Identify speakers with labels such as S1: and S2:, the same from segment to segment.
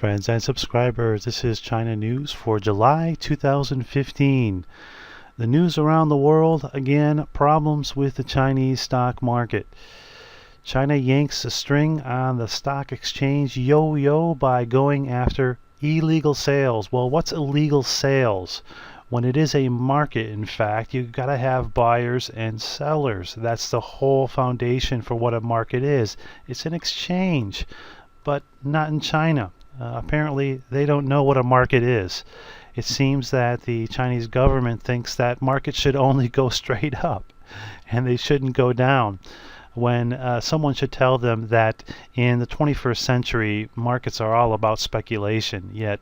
S1: friends and subscribers. This is China News for July 2015. The news around the world, again, problems with the Chinese stock market. China yanks a string on the stock exchange yo-yo by going after illegal sales. Well, what's illegal sales? When it is a market, in fact, you've got to have buyers and sellers. That's the whole foundation for what a market is. It's an exchange, but not in China. Apparently, they don't know what a market is. It seems that the Chinese government thinks that markets should only go straight up and they shouldn't go down, when someone should tell them that in the 21st century markets are all about speculation. Yet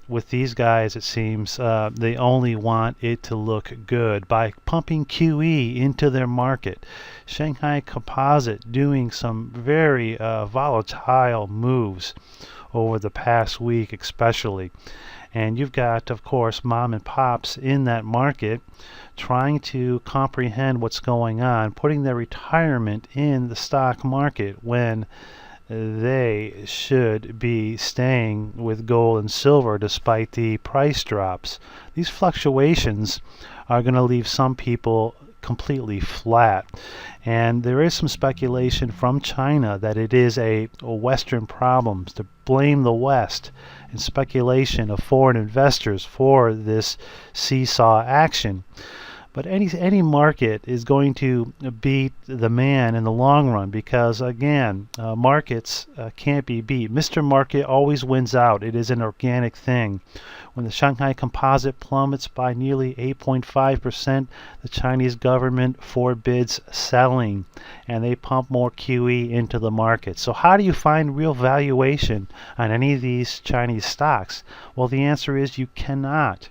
S1: with these guys, it seems they only want it to look good by pumping QE into their market. Shanghai Composite doing some very volatile moves over the past week especially. And you've got, of course, mom and pops in that market trying to comprehend what's going on, putting their retirement in the stock market when they should be staying with gold and silver despite the price drops. These fluctuations are going to leave some people completely flat. And there is some speculation from China that it is a Western problem, to blame the West, and speculation of foreign investors for this seesaw action. But any market is going to beat the man in the long run because, again, markets can't be beat. Mr. Market always wins out. It is an organic thing. When the Shanghai Composite plummets by nearly 8.5%, the Chinese government forbids selling, and they pump more QE into the market. So how do you find real valuation on any of these Chinese stocks? Well, the answer is you cannot.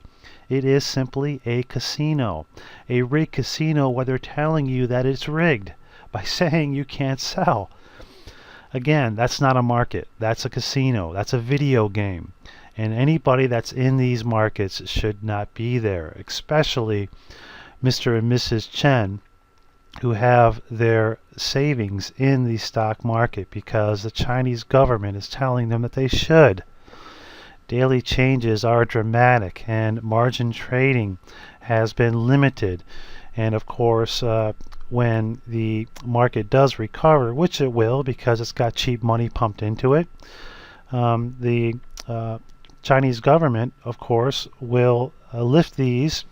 S1: It is simply a casino, a rigged casino where they're telling you that it's rigged by saying you can't sell. Again, that's not a market. That's a casino. That's a video game. And anybody that's in these markets should not be there, especially Mr. and Mrs. Chen, who have their savings in the stock market because the Chinese government is telling them that they should. Daily changes are dramatic and margin trading has been limited. And of course, when the market does recover, which it will because it's got cheap money pumped into it, the Chinese government, of course, will lift these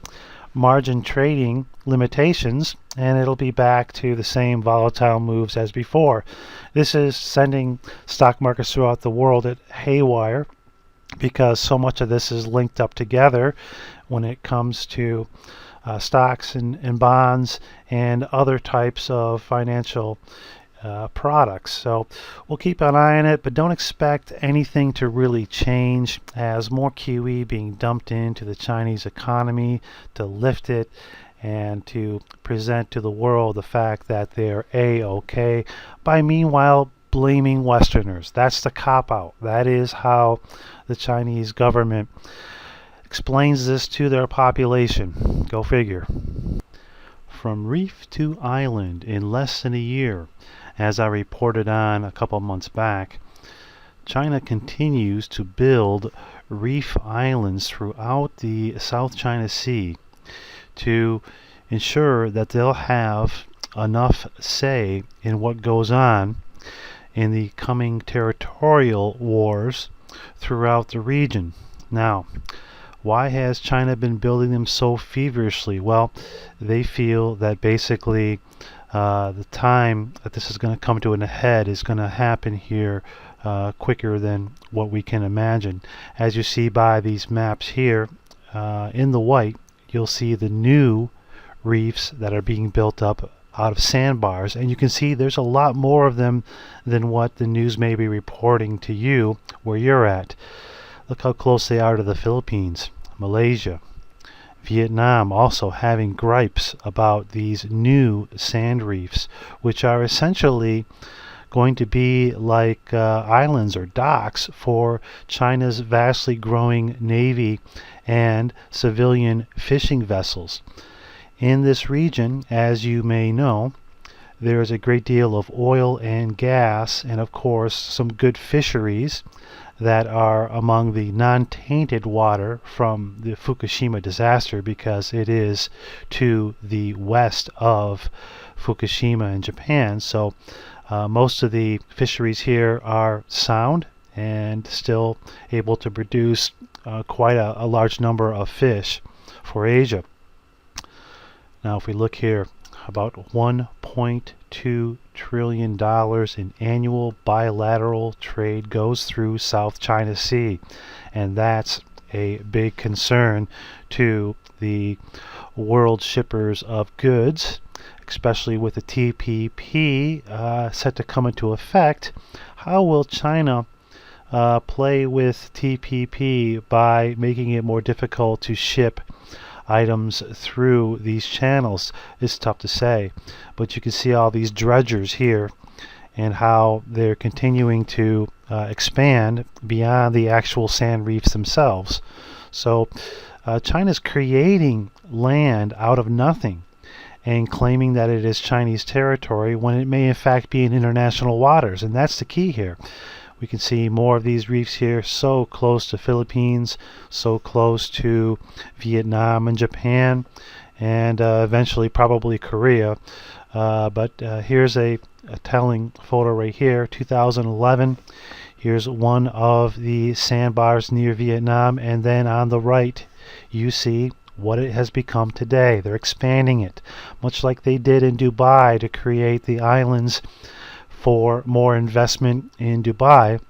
S1: margin trading limitations, and it'll be back to the same volatile moves as before. This is sending stock markets throughout the world at haywire, because so much of this is linked up together when it comes to stocks and bonds and other types of financial products. So we'll keep an eye on it, but don't expect anything to really change as more QE being dumped into the Chinese economy to lift it and to present to the world the fact that they're A-OK by meanwhile blaming Westerners. That's the cop-out. That is how the Chinese government explains this to their population. Go figure. From reef to island in less than a year, as I reported on a couple months back, China continues to build reef islands throughout the South China Sea to ensure that they'll have enough say in what goes on in the coming territorial wars throughout the region. Now, why has China been building them so feverishly? Well, they feel that basically the time that this is going to come to an head is going to happen here quicker than what we can imagine. As you see by these maps here, in the white, you'll see the new reefs that are being built up out of sandbars, and you can see there's a lot more of them than what the news may be reporting to you where you're at. Look how close they are to the Philippines, Malaysia, Vietnam also having gripes about these new sand reefs, which are essentially going to be like islands or docks for China's vastly growing navy and civilian fishing vessels. In this region, as you may know, there's a great deal of oil and gas, and of course some good fisheries that are among the non-tainted water from the Fukushima disaster, because it is to the west of Fukushima in Japan. So most of the fisheries here are sound and still able to produce quite a large number of fish for Asia. Now if we look here, about $1.2 trillion in annual bilateral trade goes through South China Sea, and that's a big concern to the world shippers of goods, especially with the TPP set to come into effect. How will China play with TPP by making it more difficult to ship items through these channels? It's tough to say, but you can see all these dredgers here and how they're continuing to expand beyond the actual sand reefs themselves. So China's creating land out of nothing and claiming that it is Chinese territory when it may in fact be in international waters, and that's the key here. We can see more of these reefs here, so close to Philippines, so close to Vietnam and Japan, and eventually probably Korea. But here's a telling photo right here, 2011. Here's one of the sandbars near Vietnam, and then on the right you see what it has become today. They're expanding it, much like they did in Dubai to create the islands for more investment in Dubai.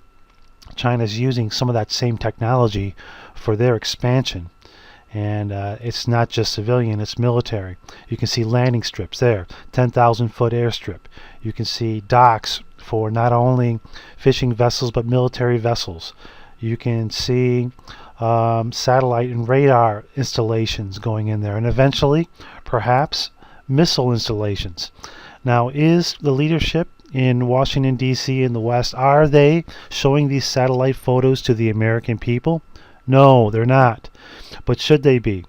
S1: China's using some of that same technology for their expansion, and it's not just civilian, it's military. You can see landing strips there, 10,000-foot airstrip. You can see docks for not only fishing vessels but military vessels. You can see satellite and radar installations going in there, and eventually perhaps missile installations. Now, is the leadership in Washington, D.C. in the West, are they showing these satellite photos to the American people? No, they're not. But should they be?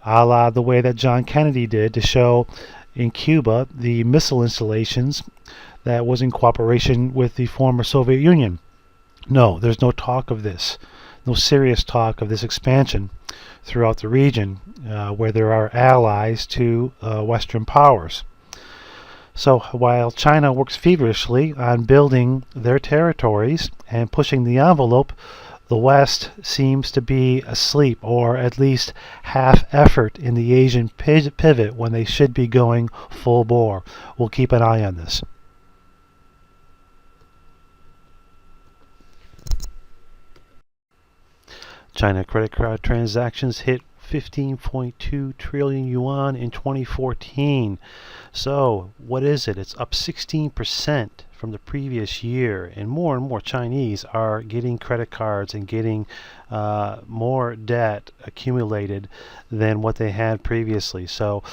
S1: A la the way that John Kennedy did to show in Cuba the missile installations that was in cooperation with the former Soviet Union. No, there's no talk of this. No serious talk of this expansion throughout the region where there are allies to Western powers. So while China works feverishly on building their territories and pushing the envelope, the West seems to be asleep, or at least half effort in the Asian pivot when they should be going full bore. We'll keep an eye on this. China credit card transactions hit 15.2 trillion yuan in 2014. So what is it? It's up 16% from the previous year, and more Chinese are getting credit cards and getting more debt accumulated than what they had previously. So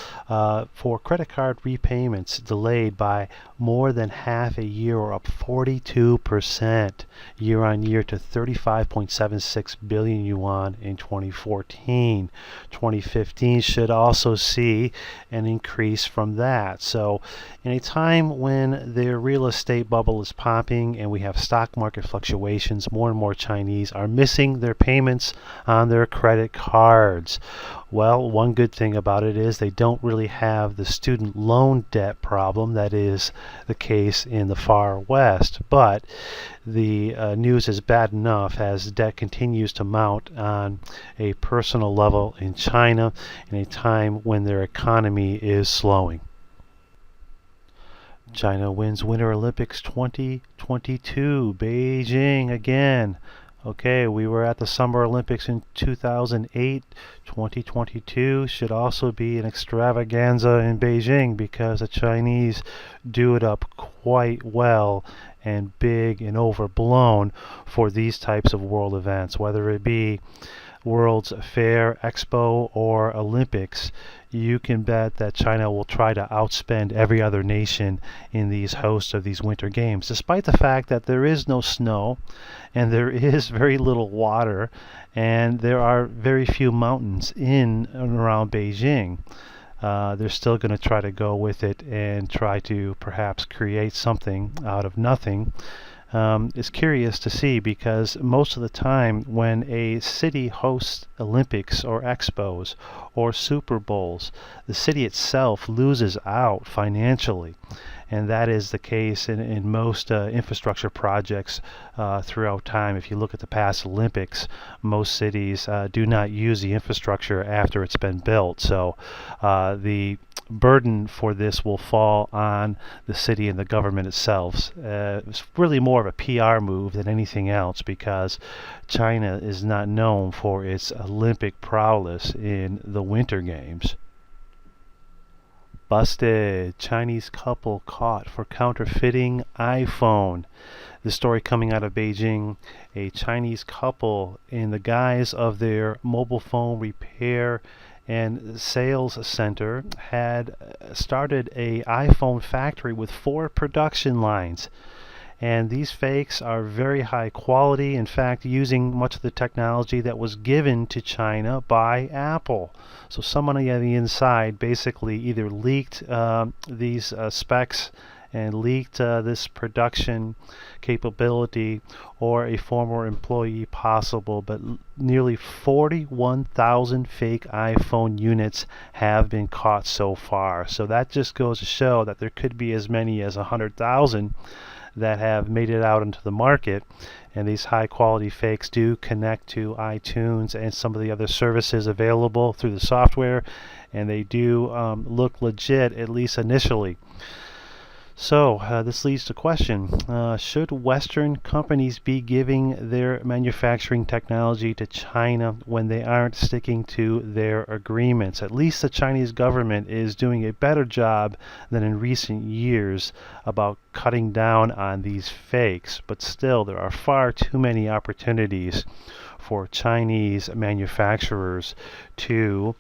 S1: for credit card repayments delayed by more than half a year, or up 42% year on year to 35.76 billion yuan in 2014. 2015 should also see an increase from that. So in a time when the real estate bubble is popping and we have stock market fluctuations, more and more Chinese are missing their payments on their credit cards. Well, one good thing about it is they don't really have the student loan debt problem that is the case in the far west, but the news is bad enough as debt continues to mount on a personal level in China in a time when their economy is slowing. China wins Winter Olympics 2022, Beijing again. Okay, we were at the Summer Olympics in 2008. 2022 should also be an extravaganza in Beijing, because the Chinese do it up quite well and big and overblown for these types of world events, whether it be World's Fair, Expo, or Olympics. You can bet that China will try to outspend every other nation in these hosts of these winter games, despite the fact that there is no snow and there is very little water and there are very few mountains in and around Beijing. they're still going to try to go with it and try to perhaps create something out of nothing. Is curious to see, because most of the time when a city hosts Olympics or Expos or Super Bowls, the city itself loses out financially. And that is the case in most infrastructure projects throughout time. If you look at the past Olympics, most cities do not use the infrastructure after it's been built. So the burden for this will fall on the city and the government itself. It's really more of a PR move than anything else, because China is not known for its Olympic prowess in the Winter Games. Busted. Chinese couple caught for counterfeiting iPhone. The story coming out of Beijing. A Chinese couple, in the guise of their mobile phone repair and sales center, had started a iPhone factory with 4 production lines. And these fakes are very high quality, in fact using much of the technology that was given to China by Apple. So someone on the inside basically either leaked these specs and leaked this production capability, or a former employee possible, but nearly 41,000 fake iPhone units have been caught so far. So that just goes to show that there could be as many as 100,000 that have made it out into the market. And these high quality fakes do connect to iTunes and some of the other services available through the software, and they do look legit, at least initially. So this leads to question, should Western companies be giving their manufacturing technology to China when they aren't sticking to their agreements? At least the Chinese government is doing a better job than in recent years about cutting down on these fakes, but still there are far too many opportunities for Chinese manufacturers to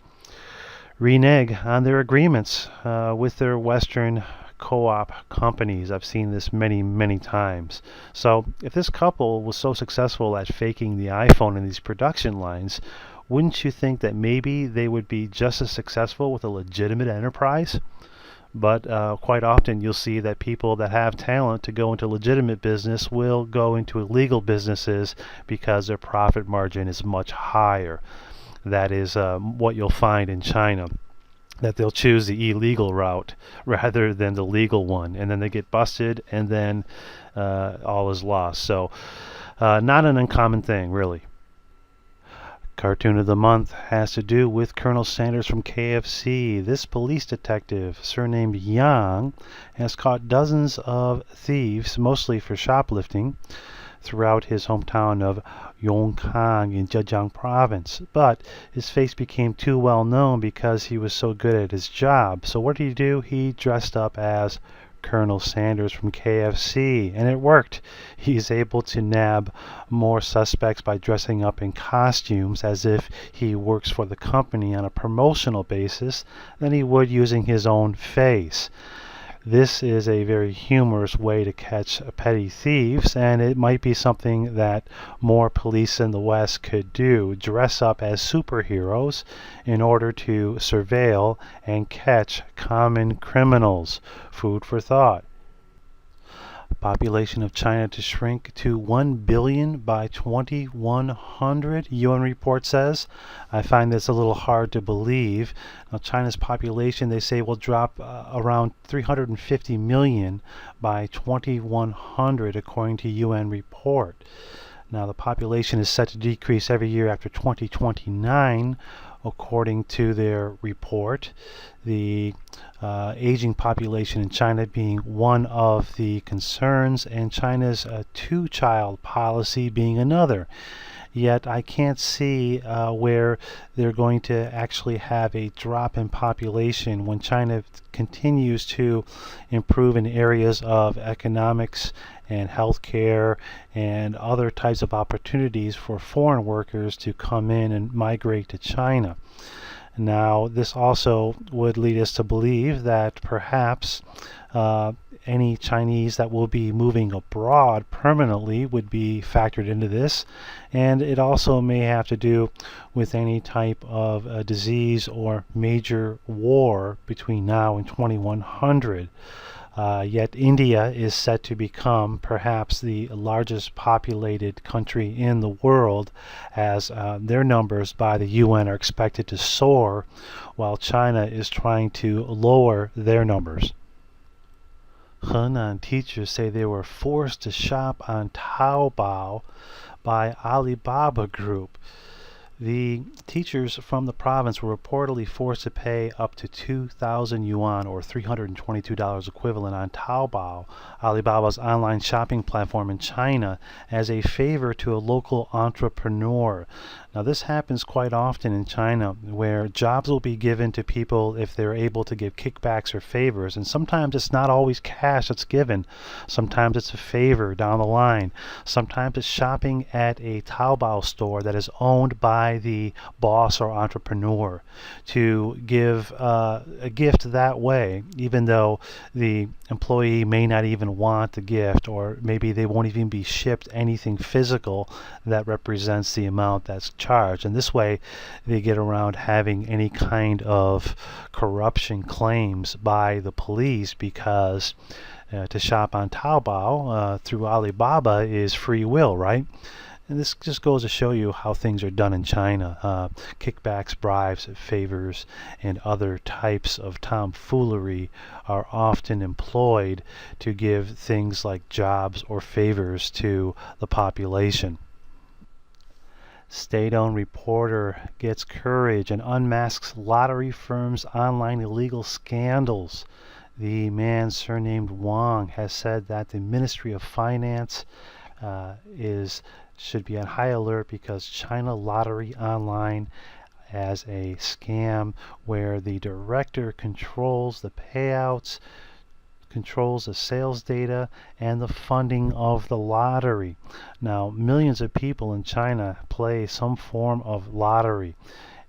S1: renege on their agreements with their Western co-op companies. I've seen this many times. So if this couple was so successful at faking the iPhone in these production lines, wouldn't you think that maybe they would be just as successful with a legitimate enterprise? But quite often you'll see that people that have talent to go into legitimate business will go into illegal businesses because their profit margin is much higher. That is what you'll find in China, that they'll choose the illegal route rather than the legal one, and then they get busted, and then all is lost. So not an uncommon thing, really. Cartoon of the month has to do with Colonel Sanders from KFC. This police detective, surnamed Yang, has caught dozens of thieves, mostly for shoplifting, throughout his hometown of Yongkang in Zhejiang province. But his face became too well known because he was so good at his job. So what did he do? He dressed up as Colonel Sanders from KFC, and it worked. He's able to nab more suspects by dressing up in costumes as if he works for the company on a promotional basis than he would using his own face. This is a very humorous way to catch petty thieves, and it might be something that more police in the West could do. Dress up as superheroes in order to surveil and catch common criminals. Food for thought. Population of China to shrink to 1 billion by 2100, UN report says. I find this a little hard to believe. Now, China's population, they say, will drop around 350 million by 2100, according to UN report. Now, the population is set to decrease every year after 2029, according to their report. The aging population in China being one of the concerns, and China's two-child policy being another. Yet I can't see where they're going to actually have a drop in population when China continues to improve in areas of economics and healthcare and other types of opportunities for foreign workers to come in and migrate to China. Now, this also would lead us to believe that perhaps any Chinese that will be moving abroad permanently would be factored into this, and it also may have to do with any type of disease or major war between now and 2100. Yet India is set to become perhaps the largest populated country in the world, as their numbers by the UN are expected to soar, while China is trying to lower their numbers. Henan teachers say they were forced to shop on Taobao by Alibaba Group. The teachers from the province were reportedly forced to pay up to 2,000 yuan or $322 equivalent on Taobao, Alibaba's online shopping platform in China, as a favor to a local entrepreneur. Now this happens quite often in China, where jobs will be given to people if they're able to give kickbacks or favors, and sometimes it's not always cash that's given. Sometimes it's a favor down the line. Sometimes it's shopping at a Taobao store that is owned by the boss or entrepreneur, to give a gift that way, even though the employee may not even want the gift, or maybe they won't even be shipped anything physical that represents the amount that's charged. And this way they get around having any kind of corruption claims by the police, because to shop on Taobao through Alibaba is free will, right? And this just goes to show you how things are done in China. Kickbacks, bribes, favors, and other types of tomfoolery are often employed to give things like jobs or favors to the population. State-owned reporter gets courage and unmasks lottery firms' online illegal scandals. The man surnamed Wang has said that the Ministry of Finance should be on high alert because China Lottery Online as a scam where the director controls the payouts, controls the sales data, and the funding of the lottery. Now, millions of people in China play some form of lottery,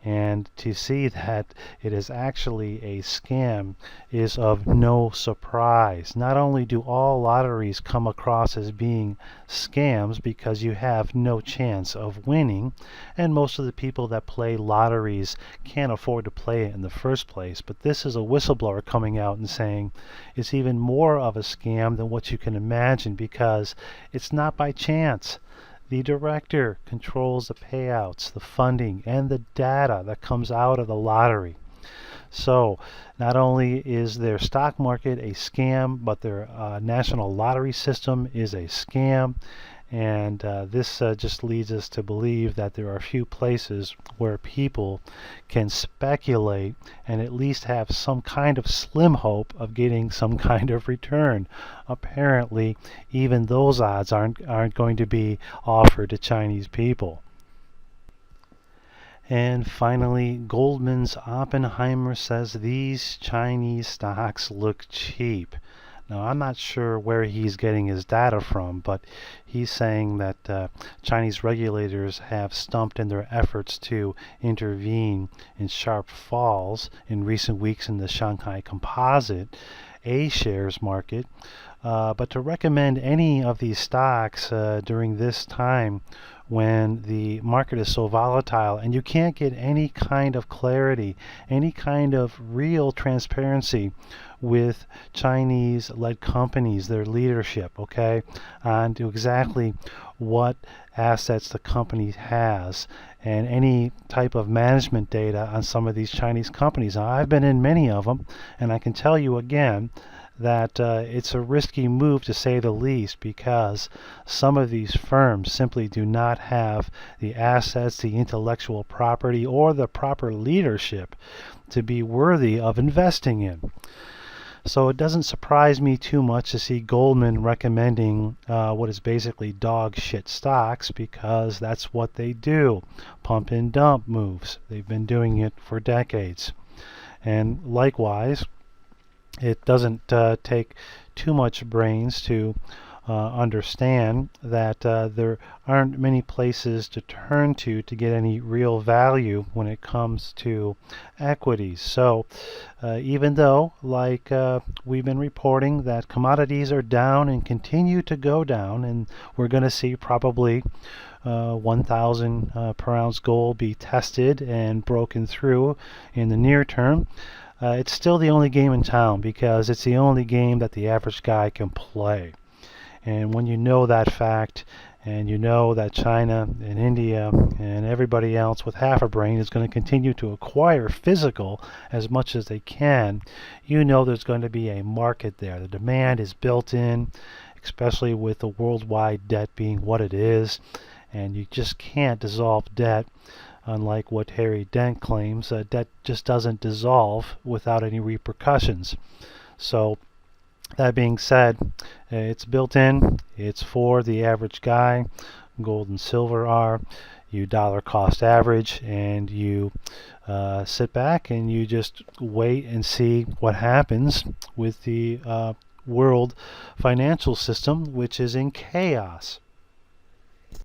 S1: and to see that it is actually a scam is of no surprise. Not only do all lotteries come across as being scams because you have no chance of winning, and most of the people that play lotteries can't afford to play it in the first place, but this is a whistleblower coming out and saying it's even more of a scam than what you can imagine, because it's not by chance. The director controls the payouts, the funding, and the data that comes out of the lottery. So not only is their stock market a scam, but their national lottery system is a scam. And this just leads us to believe that there are few places where people can speculate and at least have some kind of slim hope of getting some kind of return. Apparently, even those odds aren't going to be offered to Chinese people. And finally, Goldman's Oppenheimer says these Chinese stocks look cheap. Now, I'm not sure where he's getting his data from, but he's saying that Chinese regulators have stumped in their efforts to intervene in sharp falls in recent weeks in the Shanghai Composite A-shares market. But to recommend any of these stocks during this time when the market is so volatile and you can't get any kind of clarity, any kind of real transparency with Chinese-led companies, their leadership, okay, on to exactly what assets the company has and any type of management data on some of these Chinese companies. Now, I've been in many of them, and I can tell you again that it's a risky move to say the least, because some of these firms simply do not have the assets, the intellectual property, or the proper leadership to be worthy of investing in. So it doesn't surprise me too much to see Goldman recommending what is basically dog shit stocks, because that's what they do. Pump and dump moves. They've been doing it for decades. And likewise, it doesn't take too much brains to understand that there aren't many places to turn to get any real value when it comes to equities. So even though, like we've been reporting, that commodities are down and continue to go down, and we're going to see probably 1,000 per ounce gold be tested and broken through in the near term. It's still the only game in town because it's the only game that the average guy can play. And when you know that fact, and you know that China and India and everybody else with half a brain is going to continue to acquire physical as much as they can, you know there's going to be a market there. The demand is built in, especially with the worldwide debt being what it is, and you just can't dissolve debt. Unlike what Harry Dent claims, debt just doesn't dissolve without any repercussions. So that being said, it's built in, it's for the average guy. Gold and silver are. You dollar cost average, and you sit back and you just wait and see what happens with the world financial system, which is in chaos.